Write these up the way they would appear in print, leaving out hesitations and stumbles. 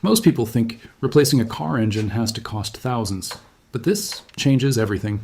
Most people think replacing a car engine has to cost thousands, but this changes everything.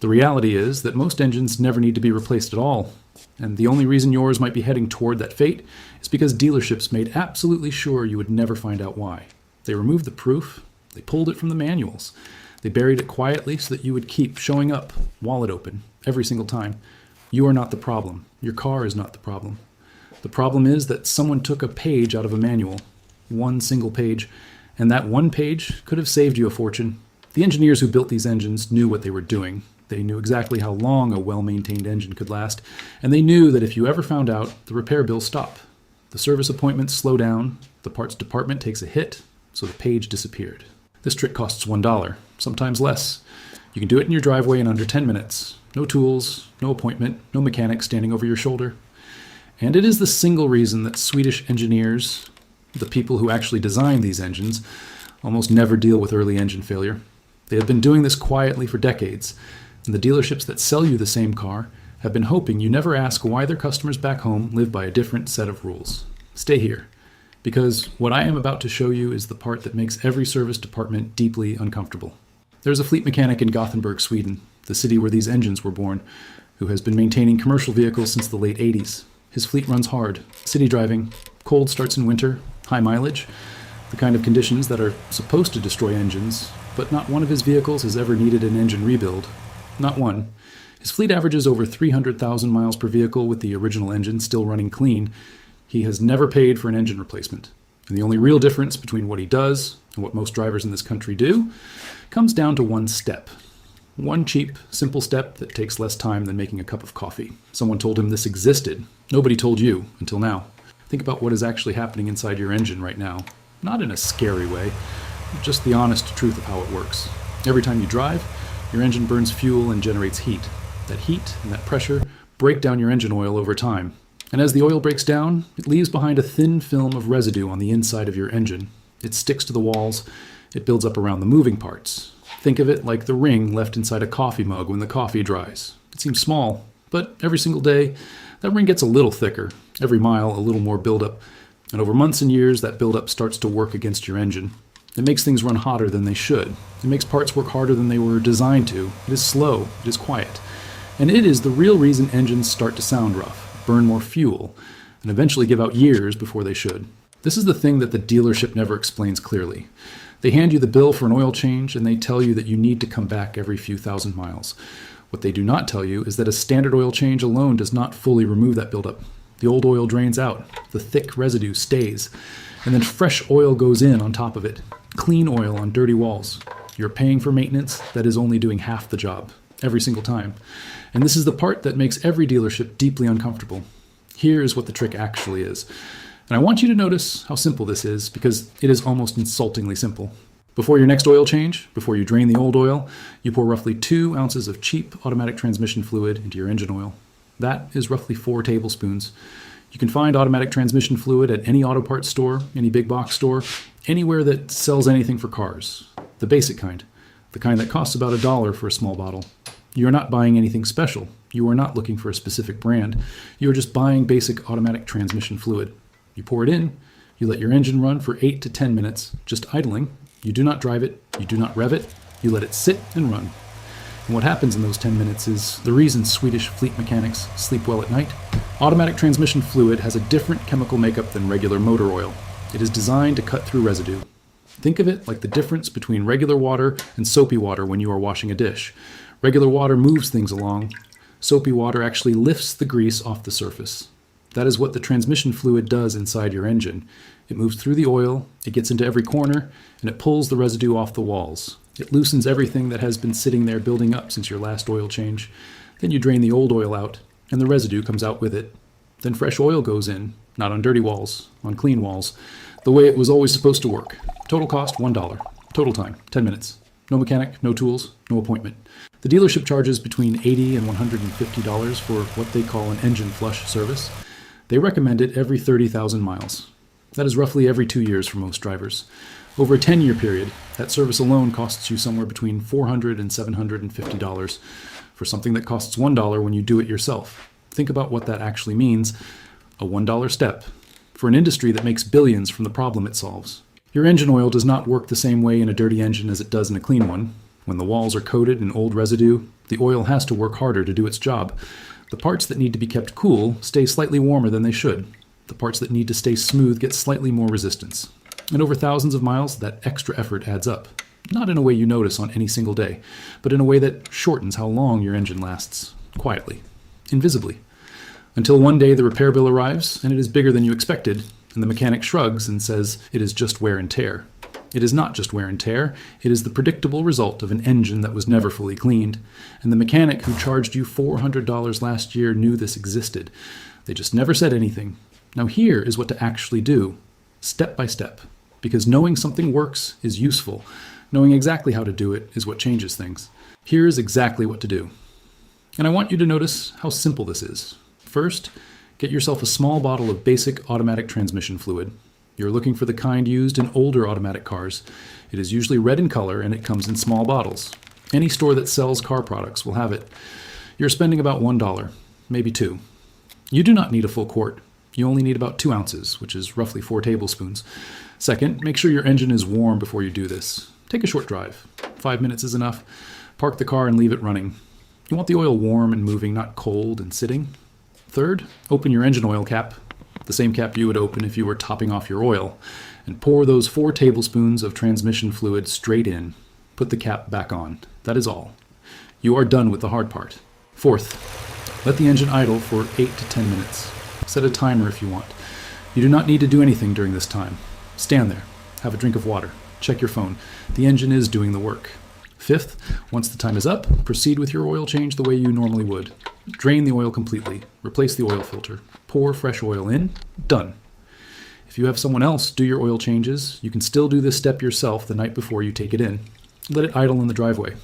The reality is that most engines never need to be replaced at all, and the only reason yours might be heading toward that fate is because dealerships made absolutely sure you would never find out why. They removed the proof, they pulled it from the manuals, they buried it quietly so that you would keep showing up, wallet open, every single time. You are not the problem. Your car is not the problem. The problem is that someone took a page out of a manual, one single page, and that one page could have saved you a fortune. The engineers who built these engines knew what they were doing. They knew exactly how long a well-maintained engine could last, and they knew that if you ever found out, the repair bills stop. The service appointments slow down, the parts department takes a hit, so the page disappeared. This trick costs $1, sometimes less. You can do it in your driveway in under 10 minutes. No tools, no appointment, no mechanic standing over your shoulder. And it is the single reason that Swedish engineers, the people who actually design these engines, almost never deal with early engine failure. They have been doing this quietly for decades, and the dealerships that sell you the same car have been hoping you never ask why their customers back home live by a different set of rules. Stay here, because what I am about to show you is the part that makes every service department deeply uncomfortable. There's a fleet mechanic in Gothenburg, Sweden, the city where these engines were born, who has been maintaining commercial vehicles since the late 80s. His fleet runs hard, city driving, cold starts in winter, high mileage, the kind of conditions that are supposed to destroy engines, but not one of his vehicles has ever needed an engine rebuild. Not one. His fleet averages over 300,000 miles per vehicle with the original engine still running clean. He has never paid for an engine replacement. And the only real difference between what he does and what most drivers in this country do comes down to one step. One cheap, simple step that takes less time than making a cup of coffee. Someone told him this existed. Nobody told you until now. Think about what is actually happening inside your engine right now. Not in a scary way, just the honest truth of how it works. Every time you drive, your engine burns fuel and generates heat. That heat and that pressure break down your engine oil over time. And as the oil breaks down, it leaves behind a thin film of residue on the inside of your engine. It sticks to the walls, it builds up around the moving parts. Think of it like the ring left inside a coffee mug when the coffee dries. It seems small, but every single day, that ring gets a little thicker. Every mile, a little more buildup. And over months and years, that buildup starts to work against your engine. It makes things run hotter than they should. It makes parts work harder than they were designed to. It is slow. It is quiet. And it is the real reason engines start to sound rough, burn more fuel, and eventually give out years before they should. This is the thing that the dealership never explains clearly. They hand you the bill for an oil change, and they tell you that you need to come back every few thousand miles. What they do not tell you is that a standard oil change alone does not fully remove that buildup. The old oil drains out, the thick residue stays, and then fresh oil goes in on top of it. Clean oil on dirty walls. You're paying for maintenance that is only doing half the job, every single time. And this is the part that makes every dealership deeply uncomfortable. Here is what the trick actually is. And I want you to notice how simple this is, because it is almost insultingly simple. Before your next oil change, before you drain the old oil, you pour roughly 2 ounces of cheap automatic transmission fluid into your engine oil. That is roughly 4 tablespoons. You can find automatic transmission fluid at any auto parts store, any big box store, anywhere that sells anything for cars. The basic kind. The kind that costs about $1 for a small bottle. You are not buying anything special. You are not looking for a specific brand. You are just buying basic automatic transmission fluid. You pour it in, you let your engine run for 8 to 10 minutes, just idling. You do not drive it, you do not rev it, you let it sit and run. And what happens in those 10 minutes is the reason Swedish fleet mechanics sleep well at night. Automatic transmission fluid has a different chemical makeup than regular motor oil. It is designed to cut through residue. Think of it like the difference between regular water and soapy water when you are washing a dish. Regular water moves things along. Soapy water actually lifts the grease off the surface. That is what the transmission fluid does inside your engine. It moves through the oil, it gets into every corner, and it pulls the residue off the walls. It loosens everything that has been sitting there building up since your last oil change. Then you drain the old oil out, and the residue comes out with it. Then fresh oil goes in, not on dirty walls, on clean walls, the way it was always supposed to work. Total cost, $1. Total time, 10 minutes. No mechanic, no tools, no appointment. The dealership charges between $80 and $150 for what they call an engine flush service. They recommend it every 30,000 miles. That is roughly every 2 years for most drivers. Over a 10-year period, that service alone costs you somewhere between $400 and $750 for something that costs $1 when you do it yourself. Think about what that actually means. A $1 step for an industry that makes billions from the problem it solves. Your engine oil does not work the same way in a dirty engine as it does in a clean one. When the walls are coated in old residue, the oil has to work harder to do its job. The parts that need to be kept cool stay slightly warmer than they should. The parts that need to stay smooth get slightly more resistance. And over thousands of miles, that extra effort adds up. Not in a way you notice on any single day, but in a way that shortens how long your engine lasts. Quietly. Invisibly. Until one day the repair bill arrives, and it is bigger than you expected, and the mechanic shrugs and says it is just wear and tear. It is not just wear and tear, it is the predictable result of an engine that was never fully cleaned, and the mechanic who charged you $400 last year knew this existed. They just never said anything. Now here is what to actually do, step by step, because knowing something works is useful. Knowing exactly how to do it is what changes things. Here is exactly what to do. And I want you to notice how simple this is. First, get yourself a small bottle of basic automatic transmission fluid. You're looking for the kind used in older automatic cars. It is usually red in color and it comes in small bottles. Any store that sells car products will have it. You're spending about $1, maybe $2. You do not need a full quart. You only need about 2 ounces, which is roughly 4 tablespoons. Second, make sure your engine is warm before you do this. Take a short drive. 5 minutes is enough. Park the car and leave it running. You want the oil warm and moving, not cold and sitting. Third, open your engine oil cap, the same cap you would open if you were topping off your oil, and pour those 4 tablespoons of transmission fluid straight in. Put the cap back on. That is all. You are done with the hard part. Fourth, let the engine idle for 8 to 10 minutes. Set a timer if you want. You do not need to do anything during this time. Stand there. Have a drink of water. Check your phone. The engine is doing the work. Fifth, once the time is up, proceed with your oil change the way you normally would. Drain the oil completely. Replace the oil filter. Pour fresh oil in. Done. If you have someone else do your oil changes, you can still do this step yourself the night before you take it in. Let it idle in the driveway.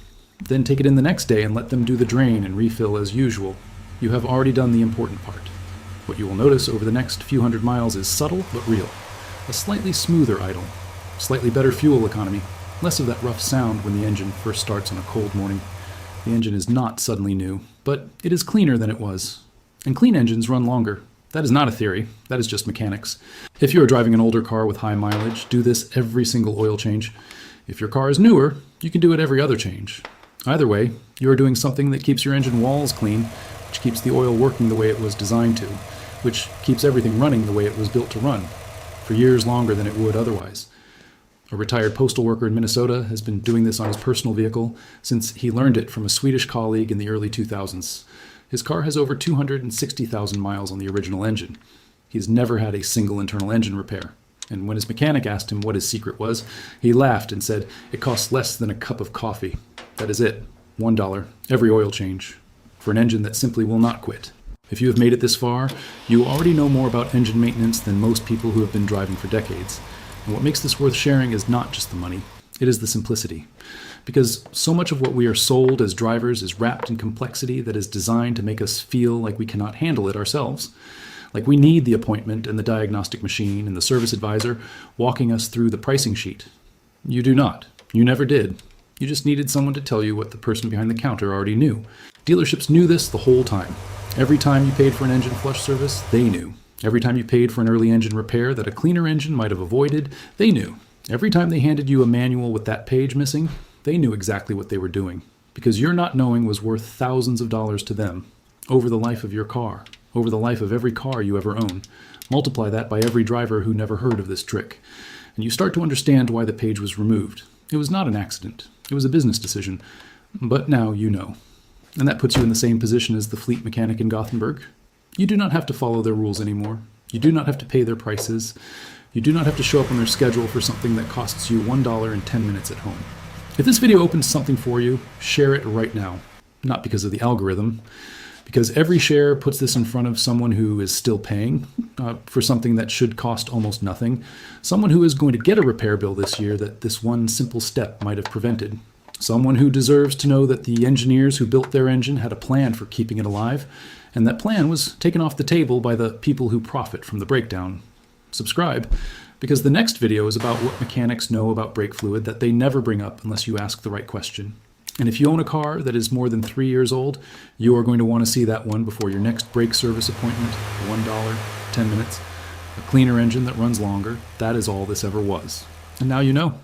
Then take it in the next day and let them do the drain and refill as usual. You have already done the important part. What you will notice over the next few hundred miles is subtle but real. A slightly smoother idle. Slightly better fuel economy. Less of that rough sound when the engine first starts on a cold morning. The engine is not suddenly new, but it is cleaner than it was. And clean engines run longer. That is not a theory. That is just mechanics. If you are driving an older car with high mileage, do this every single oil change. If your car is newer, you can do it every other change. Either way, you are doing something that keeps your engine walls clean, which keeps the oil working the way it was designed to, which keeps everything running the way it was built to run, for years longer than it would otherwise. A retired postal worker in Minnesota has been doing this on his personal vehicle since he learned it from a Swedish colleague in the early 2000s. His car has over 260,000 miles on the original engine. He has never had a single internal engine repair. And when his mechanic asked him what his secret was, he laughed and said, "It costs less than a cup of coffee. That is it. $1, every oil change, for an engine that simply will not quit." If you have made it this far, you already know more about engine maintenance than most people who have been driving for decades. And what makes this worth sharing is not just the money, it is the simplicity. Because so much of what we are sold as drivers is wrapped in complexity that is designed to make us feel like we cannot handle it ourselves. Like we need the appointment and the diagnostic machine and the service advisor walking us through the pricing sheet. You do not. You never did. You just needed someone to tell you what the person behind the counter already knew. Dealerships knew this the whole time. Every time you paid for an engine flush service, they knew. Every time you paid for an early engine repair that a cleaner engine might have avoided, they knew. Every time they handed you a manual with that page missing, they knew exactly what they were doing. Because your not knowing was worth thousands of dollars to them, over the life of your car, over the life of every car you ever own. Multiply that by every driver who never heard of this trick, and you start to understand why the page was removed. It was not an accident. It was a business decision. But now you know. And that puts you in the same position as the fleet mechanic in Gothenburg. You do not have to follow their rules anymore. You do not have to pay their prices. You do not have to show up on their schedule for something that costs you $1 and 10 minutes at home. If this video opens something for you, share it right now. Not because of the algorithm, because every share puts this in front of someone who is still paying for something that should cost almost nothing, someone who is going to get a repair bill this year that this one simple step might have prevented, someone who deserves to know that the engineers who built their engine had a plan for keeping it alive, and that plan was taken off the table by the people who profit from the breakdown. Subscribe, because the next video is about what mechanics know about brake fluid that they never bring up unless you ask the right question. And if you own a car that is more than 3 years old, you are going to want to see that one before your next brake service appointment. $1, 10 minutes, a cleaner engine that runs longer. That is all this ever was. And now you know.